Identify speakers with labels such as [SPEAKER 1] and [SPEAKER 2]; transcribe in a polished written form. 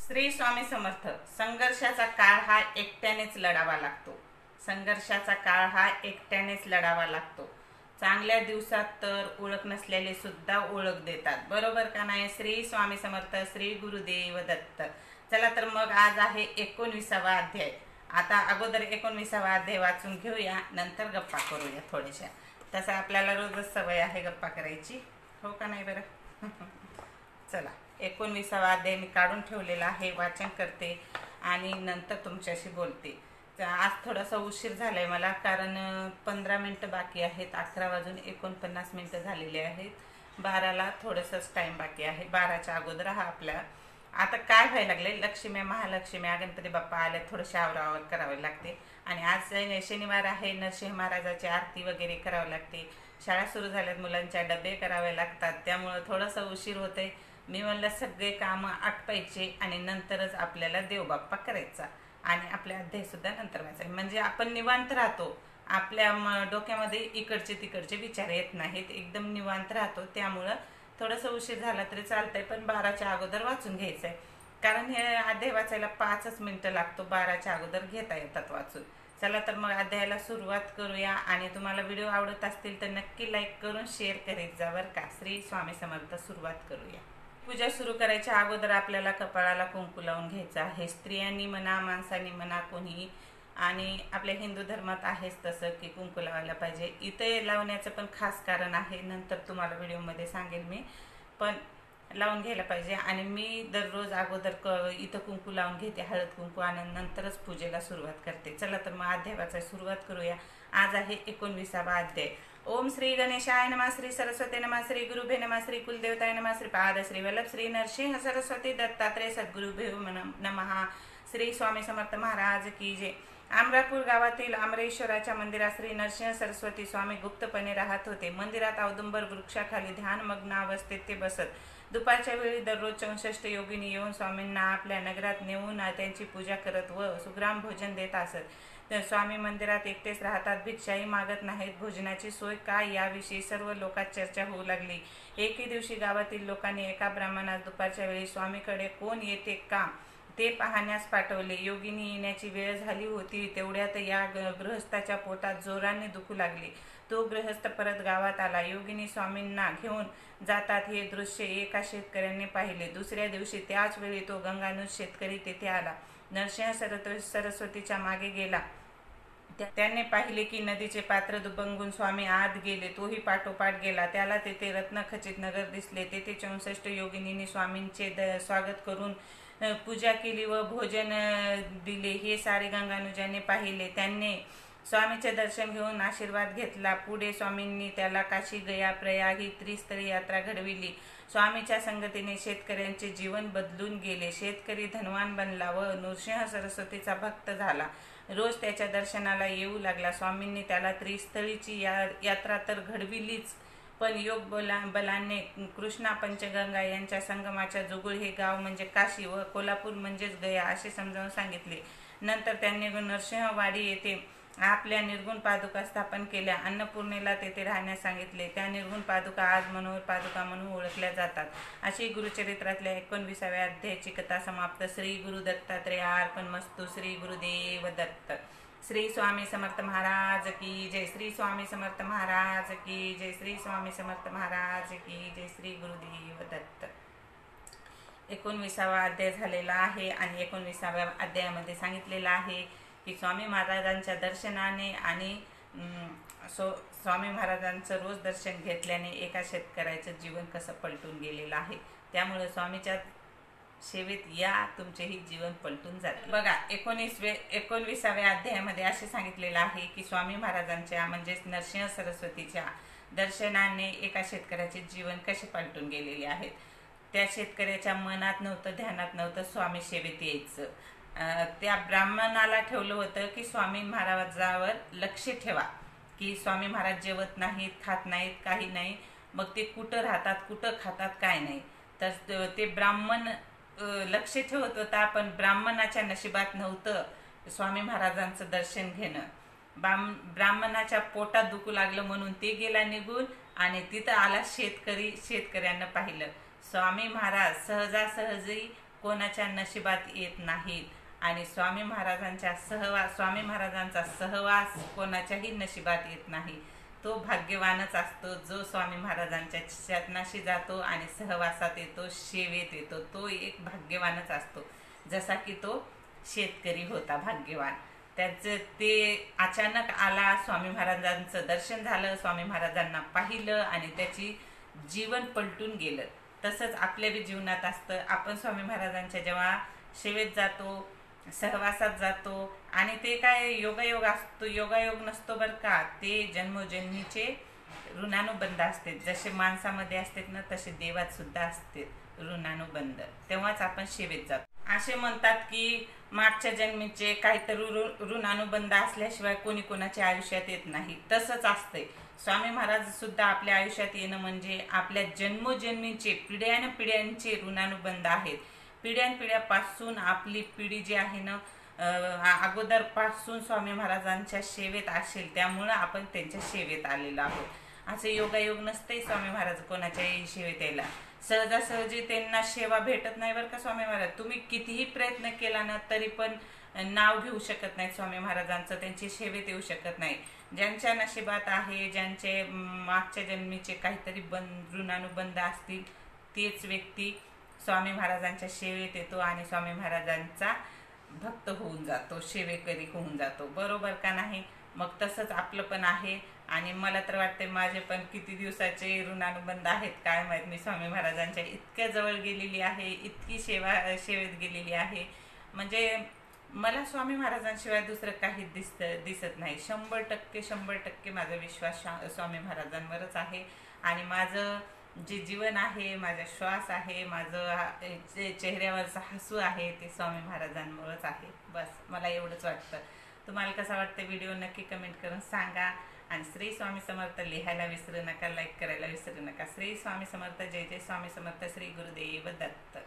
[SPEAKER 1] श्री स्वामी समर्थ. संघर्षाचा काळ हा एकट्यानेच लढावा लागतो. संघर्षाचा काळ हा एकट्यानेच लढावा लागतो. चांगल्या दिवसात तर ओळख नसलेले सुद्धा ओळख देतात, बरोबर का नाही? श्री स्वामी समर्थ. श्री गुरुदेव दत्त. चला तर मग आज आहे 19वा अध्याय. आता अगोदर 19वा अध्याय वाचून घेऊया, नंतर गप्पा करूया थोड्याशा. तसं आपल्याला रोजच सवय आहे गप्पा करायची, हो का नाही बरं? चला, 19वा अध्याय मी काढून ठेवलेला आहे, वाचन करते आणि नंतर तुमच्याशी बोलते. आज थोडासा उशीर झालाय मला, कारण 15 मिनटं बाकी आहेत. 11:49 झालेले आहेत. 12ला थोडंसंच टाइम बाकी आहे. 12च्या अगोदर हा आपल्या आता काय व्हायला लागले, लक्ष्मी महालक्ष्मी गणपती बाप्पा आले, थोडंसं आवरावर करावे लागते. आणि आज शनिवार आहे, नरसिंह महाराजाची आरती वगैरे करावी लागते. शाळा सुरू झाल्यात, मुलांच्या डबे करावे लागतात, त्यामुळं थोडंसं उशीर होतंय. मी म्हणलं सगळे कामं आटपायचे आणि नंतरच आपल्याला देवबाप्पा करायचा आणि आपले अध्यायसुद्धा नंतर वाचायचे, म्हणजे आपण निवांत राहतो. आपल्या डोक्यामध्ये इकडचे तिकडचे विचार येत नाहीत, एकदम निवांत राहतो. त्यामुळं थोडंसं उशीर झाला तरी चालतंय, पण 12च्या अगोदर वाचून घ्यायचं आहे, कारण हे अध्याय वाचायला 5 मिनटं लागतो. 12च्या अगोदर घेता येतात वाचून. चला तर मग अध्यायाला सुरुवात करूया. आणि तुम्हाला व्हिडिओ आवडत असतील तर नक्की लाईक करून शेअर करीत जा बरं का. श्री स्वामी समर्थ. सुरुवात करूया. पूजा सुरू करायच्या अगोदर आपल्याला कपाळाला कुंकू लावून घ्यायचं आहे. स्त्रियांनी म्हणा, माणसांनी म्हणा, कोणी. आणि आपल्या हिंदू धर्मात आहेच तसं की कुंकू लावायला पाहिजे. इथे लावण्याचं पण खास कारण आहे, नंतर तुम्हाला व्हिडिओमध्ये सांगेल मी. पण लावून घ्यायला पाहिजे. आणि मी दररोज अगोदर इथं कुंकू लावून घेते, हळद कुंकू, आणि नंतरच पूजेला सुरुवात करते. चला तर मग अध्यायाची सुरुवात करूया. आज आहे 19वा अध्याय. ओम श्री गणेशाय नमः, श्री सरस्वती नमः, श्री गुरुभे नमः, श्री कुलदेवताय नमः, श्री पाद श्री वल्लभ, श्री नरसिंह सरस्वती दत्तात्रय सद्गुरुभे नमः. श्री स्वामी समर्थ महाराज की जय. अमरापूर गावातील अमरेश्वराच्या मंदिरात श्री नरसिंह सरस्वती स्वामी गुप्तपणे राहत होते. मंदिरात औदुंबर वृक्षाखाली ध्यानमग्न अवस्थेत ते बसत. दुपारच्या वेळी दररोज 64 योगिनी येऊन स्वामींना आपल्या नगरात नेऊन त्यांची पूजा करत व सुग्राम भोजन देत असत. स्वामी मंदिरात एकटेच राहतात, भिक्षाही मागत नाहीत. भोजनाची सोय काय याविषयी सर्व लोकात चर्चा होऊ लागली. एके दिवशी गावातील लोकांनी एका ब्राह्मणास दुपारच्या वेळी स्वामीकडे कोण येते का ते पाहण्यास पाठवले. योगिनी येण्याची वेळ झाली होती, तेवढ्यात या गृहस्थाच्या पोटात जोराने दुखू लागले. तो गृहस्थ परत गावात आला. योगिनी स्वामींना घेऊन जातात हे दृश्य एका शेतकऱ्याने पाहिले. दुसऱ्या दिवशी त्याच वेळी तो गंगानुज शेतकरी तेथे आला. नरसिंह सरस्वतीच्या मागे गेला. त्याने पाहिले की नदीचे पात्र दुबंगून स्वामी आत गेले. तोही पाठोपाठ गेला. त्याला तेथे रत्नखचित नगर दिसले. तेथे 64 योगिनींनी स्वामींचे स्वागत करून पूजा केली व भोजन दिले. हे सारे गंगानुजाने पाहिले. त्यांनी स्वामीचे दर्शन घेऊन आशीर्वाद घेतला. पुढे स्वामींनी त्याला काशी, गया, प्रयाग ही त्रिस्थळी यात्रा घडविली. स्वामीच्या संगतीने शेतकऱ्यांचे जीवन बदलून गेले. शेतकरी धनवान बनला व नरसिंह सरस्वतीचा भक्त झाला. रोज त्याच्या दर्शनाला येऊ लागला. स्वामींनी त्याला त्रिस्थळीची यात्रा तर घडविलीच, पण योग बलाने कृष्णा, पंचगंगा यांच्या संगमाच्या जुगुळ हे गाव म्हणजे काशी व कोल्हापूर म्हणजेच गया असे समजावून सांगितले. नंतर त्यांनी नरसिंहवाडी येथे आपल्या निर्गुण पादुका स्थापन केल्या. अन्नपूर्णेला तेथे राहण्यास सांगितले. त्या निर्गुण पादुका आज मनोहर पादुका म्हणून ओळखल्या जातात. अशी गुरुचरित्रातल्या 19व्या अध्यायाची कथा समाप्त. श्री गुरु दत्तात्रेयार्पणमस्तु. श्री गुरुदेव दत्त. श्री स्वामी समर्थ महाराज की जय. श्री स्वामी समर्थ महाराज की जय. श्री स्वामी समर्थ महाराज की जय. श्री गुरुदेव दत्त. 19वा अध्याय झालेला आहे आणि 19व्या अध्यायामध्ये सांगितलेलं आहे की स्वामी महाराजांच्या दर्शनाने आणि स्वामी महाराजांचं रोज दर्शन घेतल्याने एका शेतकऱ्याचं जीवन कसं पलटून गेलेलं आहे. त्यामुळे स्वामीच्या सेवेत या, तुमचेही जीवन पलटून जाते. बघा, 19व्या अध्यायामध्ये असे सांगितलेलं आहे की स्वामी महाराजांच्या म्हणजेच नरसिंह सरस्वतीच्या दर्शनाने एका शेतकऱ्याचे जीवन कसे पलटून गेलेले आहेत. त्या शेतकऱ्याच्या मनात नव्हतं, ध्यानात नव्हतं स्वामी सेवेत यायचं. त्या ब्राह्मणाला ठेवलं होतं की स्वामी महाराजावर लक्ष ठेवा, की स्वामी महाराज जेवत नाहीत, खात नाहीत, काही नाही, मग ते कुठं राहतात, कुठं खातात, काय नाही. तर ते ब्राह्मण लक्ष ठेवत होता, पण ब्राह्मणाच्या नशिबात नव्हतं स्वामी महाराजांचं दर्शन घेणं. ब्राह्मणाच्या पोटात दुखू लागलं म्हणून ते गेला निघून आणि तिथं आला शेतकऱ्यांना पाहिलं. स्वामी महाराज सहजासहजी कोणाच्या नशिबात येत नाहीत आणि स्वामी महाराजांचा सहवास कोणाच्याही नशिबात येत नाही. तो भाग्यवानच असतो जो स्वामी महाराजांच्या चरणाशी जातो आणि सहवासात येतो, सेवेत येतो. तो एक भाग्यवानच असतो. जसा की तो शेतकरी होता भाग्यवान. त्याचं ते अचानक आला, स्वामी महाराजांचं दर्शन झालं, स्वामी महाराजांना पाहिलं आणि त्याची जीवन पलटून गेलं. तसंच आपल्या बी जीवनात असतं. आपण स्वामी महाराजांच्या जेव्हा सेवेत जातो, सहवासात जातो आणि ते काय योगायोग असतो, योगायोग नसतो बरं का, ते जन्मोजन्मीचे ऋणानुबंध असते. जसे माणसामध्ये असतात ना, तसे देवात सुद्धा असते ऋणानुबंध. तेव्हाच आपण सेवेत जातो. असे म्हणतात की मागच्या जन्मीचे काहीतरी ऋणानुबंध असल्याशिवाय कोणी कोणाच्या आयुष्यात येत नाही. तसंच असतंय. स्वामी महाराज सुद्धा आपल्या आयुष्यात येणं म्हणजे आपल्या जन्मोजन्मीचे पिढ्यानपिढ्यांचे ऋणानुबंध आहेत. पिढ्यानपिढ्यापासून आपली पिढी जी आहे ना, अगोदरपासून स्वामी महाराजांच्या सेवेत असेल, त्यामुळं आपण त्यांच्या सेवेत आलेलो आहोत. असे योगायोग नसते स्वामी महाराज कोणाच्याही सेवेत यायला. सहजासहजी त्यांना सेवा भेटत नाही बरं का. स्वामी महाराज तुम्ही कितीही प्रयत्न केला ना तरी पण नाव घेऊ शकत नाही स्वामी महाराजांचं, त्यांची सेवेत येऊ शकत नाही. ज्यांच्या नशिबात आहे, ज्यांचे मागच्या जन्मीचे काहीतरी ऋणानुबंध असतील, तेच व्यक्ती स्वामी महाराजांच्या सेवेत येतो आणि स्वामी महाराजांचा भक्त होऊन जातो, सेवेकरी होऊन जातो. बरोबर का नाही? मग तसंच आपलं पण आहे. आणि मला तर वाटते माझे पण किती दिवसाचे ऋणानुबंध आहेत काय माहीत. मी स्वामी महाराजांच्या इतक्या जवळ गेलेली आहे, इतकी सेवेत गेलेली आहे, म्हणजे मला स्वामी महाराजांशिवाय दुसरं काही दिसत नाही. 100% माझा विश्वास स्वामी महाराजांवरच आहे. आणि माझं जे जीवन आहे, माझा श्वास आहे, माझं चेहऱ्यावरचं हसू आहे, ते स्वामी महाराजांमुळेच आहे. बस मला एवढंच वाटतं. तुम्हाला कसा वाटतं व्हिडिओ नक्की कमेंट करून सांगा. आणि श्री स्वामी समर्थ लिहायला विसरू नका, लाईक करायला विसरू नका. श्री स्वामी समर्थ. जय जय स्वामी समर्थ. श्री गुरुदेव दत्त.